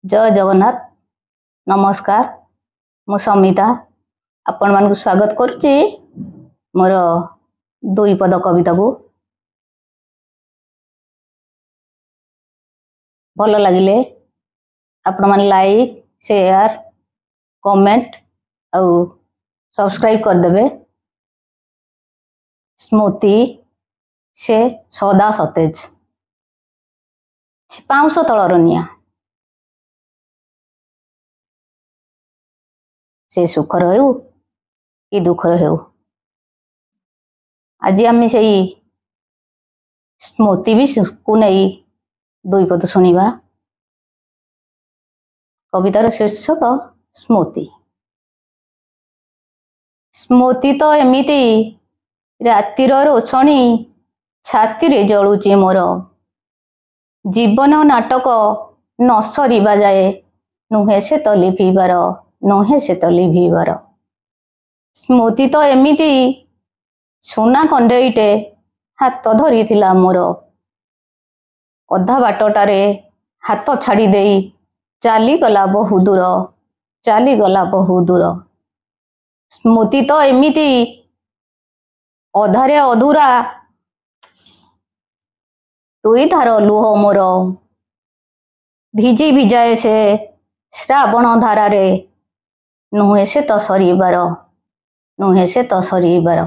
जय जगन्नाथ नमस्कार मु समिता आपण मानक स्वागत करुच्ची मोर दुई पद कविता को भल लगिले आपण मान लाइक शेयर कमेंट और सब्सक्राइब कर देबे। स्मृति से सदा सतेज पाउंश तलर निया से सुखर हो कि दुखर हो। आज आम से स्मृति भी को नहीं दुई पद शुणा। कवितार शीर्षक स्मृति। स्मृति तो एमिति रातिर रोशनी छाती रे जलुची मोर जीवन नाटक न सरीबा जाए नुहे से तो लिभिबार नुहे से तो लिभिबार। स्मृति तो एमिति सोना कंडेईटे हाथ धरी थिला मोर अधा बाटटारे हाथ छाड़ी देई चाली गला बहु दूर चाली गला बहु दूर। स्मृति तो एमिति अधारे अधूरा तुई धार लुह मोर भिजी भिजाए से श्रावण धारा रे नुहे से तो सरीबार नुहे से तो सरीबार।